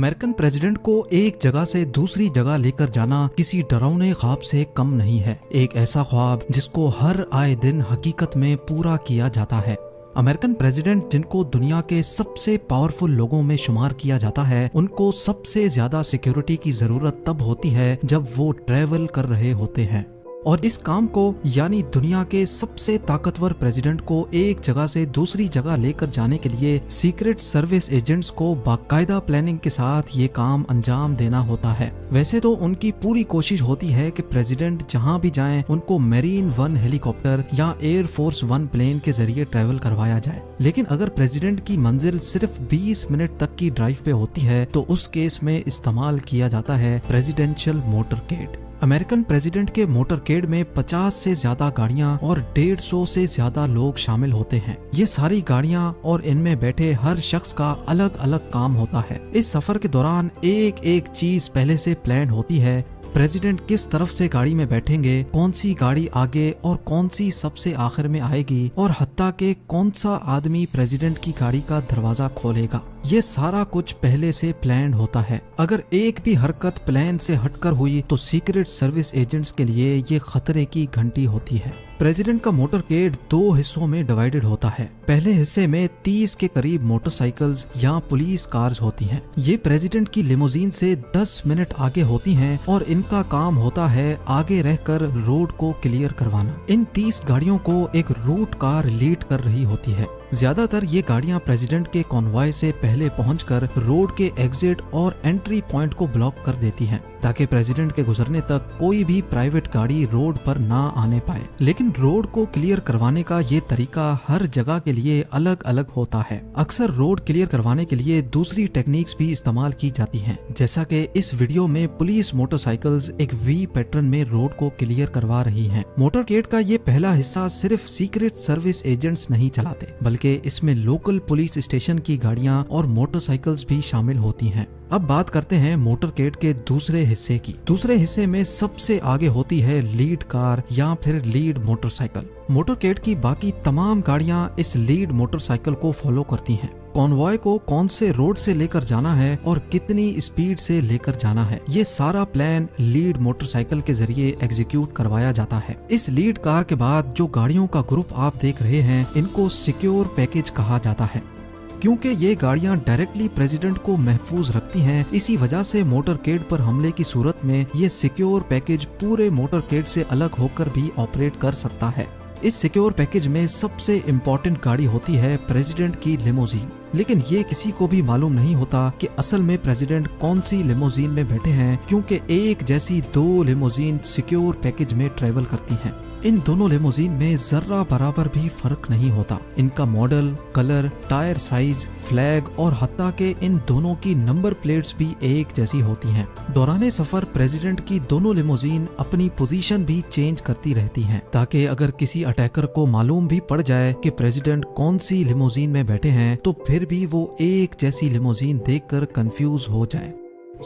American president को एक जगह से दूसरी जगह लेकर जाना किसी डरावने ख्वाब से कम नहीं है। एक ऐसा ख्वाब जिसको हर आए दिन हकीकत में पूरा किया जाता है। अमेरिकन प्रेसिडेंट जिनको दुनिया के सबसे पावरफुल लोगों में शुमार किया जाता है, उनको सबसे ज्यादा सिक्योरिटी की जरूरत तब होती है जब वो ट्रैवल कर रहे होते हैं। और इस काम को यानी दुनिया के सबसे ताकतवर प्रेसिडेंट को एक जगह से दूसरी जगह लेकर जाने के लिए सीक्रेट सर्विस एजेंट्स को बाकायदा प्लानिंग के साथ ये काम अंजाम देना होता है। वैसे तो उनकी पूरी कोशिश होती है कि प्रेसिडेंट जहां भी जाएं उनको मेरीन वन हेलीकॉप्टर या एयर फोर्स वन प्लेन के जरिए ट्रैवल करवाया जाए, लेकिन अगर प्रेसिडेंट की मंजिल सिर्फ 20 मिनट तक की ड्राइव पे होती है तो उस केस में इस्तेमाल किया जाता है प्रेसिडेंशियल मोटरकेड। अमेरिकन प्रेसिडेंट के मोटरकेड में 50 से ज्यादा गाड़ियां और 150 से ज्यादा लोग शामिल होते हैं। ये सारी गाड़ियां और इनमें बैठे हर शख्स का अलग अलग काम होता है। इस सफर के दौरान एक एक चीज पहले से प्लान होती है। प्रेसिडेंट किस तरफ से गाड़ी में बैठेंगे, कौन सी गाड़ी आगे और कौन सी सबसे आखिर में आएगी, और हत्ता के कौन सा आदमी प्रेसिडेंट की गाड़ी का दरवाजा खोलेगा, ये सारा कुछ पहले से प्लान होता है। अगर एक भी हरकत प्लान से हटकर हुई तो सीक्रेट सर्विस एजेंट्स के लिए ये खतरे की घंटी होती है। प्रेसिडेंट का मोटरकेड 2 हिस्सों में डिवाइडेड होता है। पहले हिस्से में 30 के करीब मोटरसाइकिल्स या पुलिस कार्स होती हैं। ये प्रेसिडेंट की लिमोजीन से 10 मिनट आगे होती हैं और इनका काम होता है आगे रहकर रोड को क्लियर करवाना। इन 30 गाड़ियों को एक रूट कार लीड कर रही होती है। ज्यादातर ये गाड़ियां प्रेसिडेंट के कॉन्वॉय से पहले पहुंचकर रोड के एग्जिट और एंट्री पॉइंट को ब्लॉक कर देती हैं, ताकि प्रेसिडेंट के गुजरने तक कोई भी प्राइवेट गाड़ी रोड पर ना आने पाए। लेकिन रोड को क्लियर करवाने का ये तरीका हर जगह के लिए अलग अलग होता है। अक्सर रोड क्लियर करवाने के लिए दूसरी टेक्निक्स भी इस्तेमाल की जाती हैं, जैसा कि इस वीडियो में पुलिस मोटरसाइकिल्स एक वी पैटर्न में रोड को क्लियर करवा रही हैं। मोटरकेड का ये पहला हिस्सा सिर्फ सीक्रेट सर्विस एजेंट्स नहीं चलाते, बल्कि इसमें लोकल पुलिस स्टेशन की गाड़ियां और मोटरसाइकिल्स भी शामिल होती हैं। अब बात करते हैं मोटरकेड के दूसरे हिस्से की। दूसरे हिस्से में सबसे आगे होती है लीड कार या फिर लीड मोटरसाइकिल। मोटरकेड की बाकी तमाम गाड़ियां इस लीड मोटरसाइकिल को फॉलो करती हैं। कॉन्वॉय को कौन से रोड से लेकर जाना है और कितनी स्पीड से लेकर जाना है, ये सारा प्लान लीड मोटरसाइकिल के जरिए एग्जीक्यूट करवाया जाता है। इस लीड कार के बाद जो गाड़ियों का ग्रुप आप देख रहे हैं, इनको सिक्योर पैकेज कहा जाता है। क्योंकि ये गाड़ियां डायरेक्टली प्रेसिडेंट को महफूज रखती हैं, इसी वजह से मोटरकेड पर हमले की सूरत में ये सिक्योर पैकेज पूरे मोटरकेड से अलग होकर भी ऑपरेट कर सकता है। इस सिक्योर पैकेज में सबसे इम्पोर्टेंट गाड़ी होती है प्रेसिडेंट की लिमोजीन। लेकिन ये किसी को भी मालूम नहीं होता कि असल में प्रेसिडेंट कौन सी लिमोजीन में बैठे हैं, क्योंकि एक जैसी 2 लिमोजीन सिक्योर पैकेज में ट्रेवल करती हैं। इन दोनों लिमोजीन में जर्रा बराबर भी फर्क नहीं होता। इनका model, colour, tyre size, flag और हत्ता के इन दोनों की नंबर प्लेट्स भी एक जैसी होती हैं। दौराने सफर प्रेसिडेंट की दोनों लिमोजीन अपनी पोजीशन भी चेंज करती रहती हैं, ताकि अगर किसी अटैकर को मालूम भी पड़ जाए कि प्रेसिडेंट कौन सी लिमोजीन में बैठे हैं, तो फिर भी वो एक जैसी लिमोजीन देखकर कंफ्यूज हो जाए।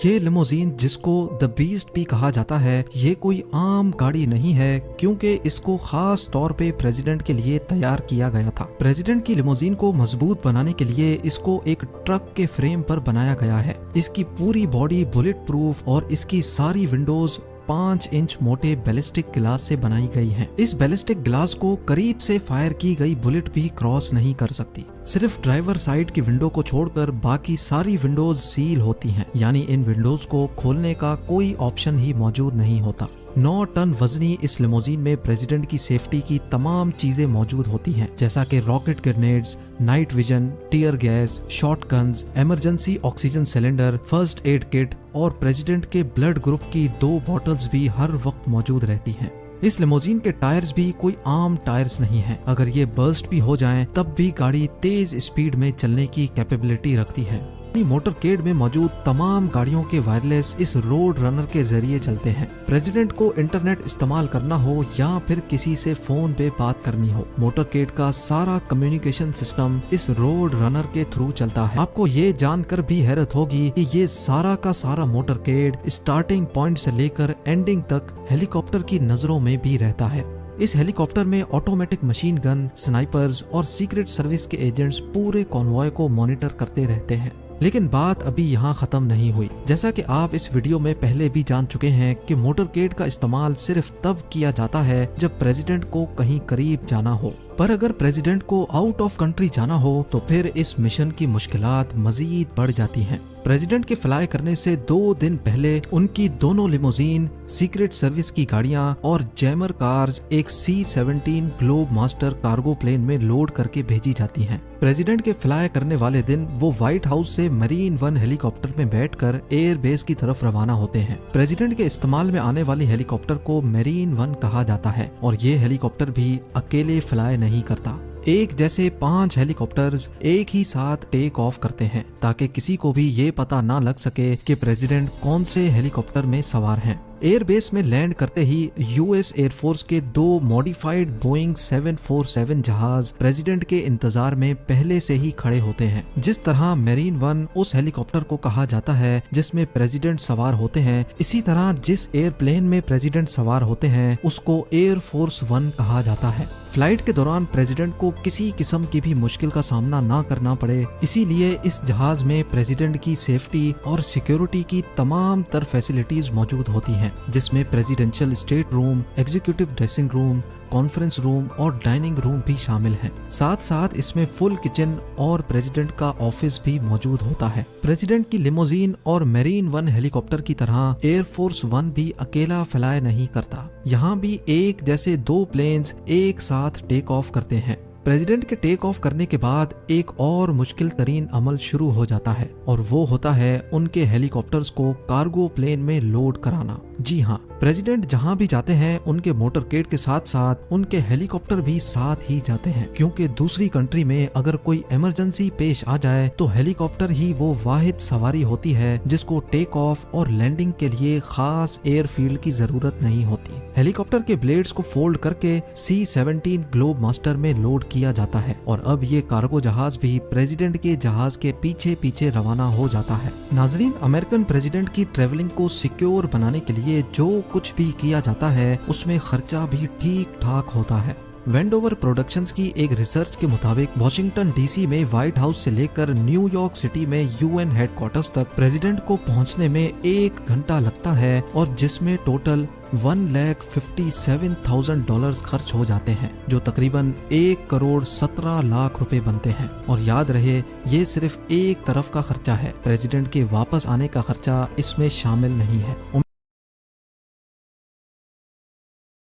ये लिमोजीन, जिसको द बीस्ट भी कहा जाता है, ये कोई आम गाड़ी नहीं है, क्योंकि इसको खास तौर पे प्रेसिडेंट के लिए तैयार किया गया था। प्रेसिडेंट की लिमोजीन को मजबूत बनाने के लिए इसको एक ट्रक के फ्रेम पर बनाया गया है। इसकी पूरी बॉडी बुलेट प्रूफ और इसकी सारी विंडोज 5 इंच मोटे बैलिस्टिक ग्लास से बनाई गई हैं। इस बैलिस्टिक ग्लास को करीब से फायर की गई बुलेट भी क्रॉस नहीं कर सकती। सिर्फ ड्राइवर साइड की विंडो को छोड़कर बाकी सारी विंडोज सील होती हैं, यानी इन विंडोज को खोलने का कोई ऑप्शन ही मौजूद नहीं होता। 9 टन वजनी इस लिमोजीन में प्रेसिडेंट की सेफ्टी की तमाम चीजें मौजूद होती हैं, जैसा कि rocket grenades, night vision, tear gas, shotguns, emergency oxygen cylinder, first aid kit और प्रेसिडेंट के ब्लड ग्रुप की 2 बॉटल्स भी हर वक्त मौजूद रहती हैं। इस लिमोजीन के टायर्स भी कोई आम टायर्स नहीं हैं। अगर ये बर्स्ट भी हो जाएं, तब भी गाड़ी तेज स्पीड में चलने की कैपेबिलिटी रखती है। मोटरकेड में मौजूद तमाम गाड़ियों के वायरलेस इस रोड रनर के जरिए चलते हैं। प्रेसिडेंट को इंटरनेट इस्तेमाल करना हो या फिर किसी से फोन पे बात करनी हो, मोटरकेड का सारा कम्युनिकेशन सिस्टम इस रोड रनर के थ्रू चलता है। आपको ये जानकर भी हैरत होगी कि ये सारा का सारा मोटरकेड स्टार्टिंग पॉइंट से लेकर एंडिंग तक हेलीकॉप्टर की नजरों में भी रहता है। इस हेलीकॉप्टर में ऑटोमेटिक मशीन गन, स्नाइपर्स और सीक्रेट सर्विस के एजेंट्स पूरे कॉन्वॉय को मॉनिटर करते रहते हैं। लेकिन बात अभी यहाँ खत्म नहीं हुई। जैसा कि आप इस वीडियो में पहले भी जान चुके हैं कि मोटरकेड का इस्तेमाल सिर्फ तब किया जाता है जब प्रेसिडेंट को कहीं करीब जाना हो, पर अगर प्रेसिडेंट को आउट ऑफ कंट्री जाना हो तो फिर इस मिशन की मुश्किलात मजीद बढ़ जाती हैं। प्रेसिडेंट के फ्लाई करने से 2 दिन पहले उनकी दोनों लिमोजीन, सीक्रेट सर्विस की गाड़ियां और जैमर कार्स एक C-17 Globemaster cargo plane में लोड करके भेजी जाती हैं। प्रेसिडेंट के फ्लाई करने वाले दिन वो व्हाइट हाउस से मरीन 1 हेलीकॉप्टर में बैठकर एयर बेस की तरफ रवाना होते हैं। प्रेसिडेंट के इस्तेमाल में आने वाली हेलीकॉप्टर को मरीन 1 कहा जाता है और ये हेलीकॉप्टर भी अकेले फ्लाई नहीं करता। एक जैसे 5 हेलीकॉप्टर्स एक ही साथ टेक ऑफ करते हैं ताकि किसी को भी ये पता ना लग सके कि प्रेसिडेंट कौन से हेलीकॉप्टर में सवार हैं। एयरबेस में लैंड करते ही यूएस एयरफोर्स के 2 मॉडिफाइड बोइंग 747 जहाज प्रेसिडेंट के इंतजार में पहले से ही खड़े होते हैं। जिस तरह मरीन 1 उस हेलीकॉप्टर को कहा जाता है जिसमें प्रेसिडेंट सवार होते हैं, इसी तरह जिस एयरप्लेन में प्रेसिडेंट सवार होते हैं उसको एयरफोर्स 1 कहा जाता है। फ्लाइट के दौरान प्रेसिडेंट को किसी किस्म की भी मुश्किल का सामना ना करना पड़े, इसीलिए इस जहाज में प्रेसिडेंट की सेफ्टी और सिक्योरिटी की तमाम तर फैसिलिटीज मौजूद होती हैं, जिसमें presidential state room, executive dressing room, conference room और डाइनिंग रूम भी शामिल हैं। साथ साथ इसमें फुल किचन और प्रेसिडेंट का ऑफिस भी मौजूद होता है। प्रेसिडेंट की लिमोजीन और मरीन 1 हेलीकॉप्टर की तरह एयरफोर्स 1 भी अकेला फ्लाई नहीं करता। यहाँ भी एक जैसे 2 प्लेन्स एक साथ टेक ऑफ करते हैं। प्रेसिडेंट के टेक ऑफ करने के बाद एक और मुश्किल तरीन अमल शुरू हो जाता है और वो होता है उनके हेलीकॉप्टर्स को कार्गो प्लेन में लोड कराना। जी हाँ, प्रेसिडेंट जहाँ भी जाते हैं उनके मोटरकेड के साथ साथ उनके हेलीकॉप्टर भी साथ ही जाते हैं, क्योंकि दूसरी कंट्री में अगर कोई इमरजेंसी पेश आ जाए तो हेलीकॉप्टर ही वो वाहिद सवारी होती है जिसको टेक ऑफ और लैंडिंग के लिए खास एयरफील्ड की जरूरत नहीं होती। हेलीकॉप्टर के ब्लेड्स को फोल्ड करके C-17 ग्लोब मास्टर में लोड किया जाता है और अब ये कार्गो जहाज भी प्रेसिडेंट के जहाज के पीछे पीछे रवाना हो जाता है। नाजरीन, अमेरिकन प्रेसिडेंट की ट्रेवलिंग को सिक्योर बनाने के लिए जो कुछ भी किया जाता है उसमें खर्चा भी ठीक ठाक होता है। वेंडोवर प्रोडक्शंस की एक रिसर्च के मुताबिक वाशिंगटन DC में व्हाइट हाउस से लेकर न्यूयॉर्क सिटी में UN हेडक्वार्टर्स तक प्रेसिडेंट को पहुंचने में 1 घंटा लगता है और जिसमें टोटल $1,57,000 खर्च हो जाते हैं, जो तकरीबन 1,17,00,000 रुपए बनते हैं। और याद रहे, ये सिर्फ एक तरफ का खर्चा है, प्रेसिडेंट के वापस आने का खर्चा इसमें शामिल नहीं है।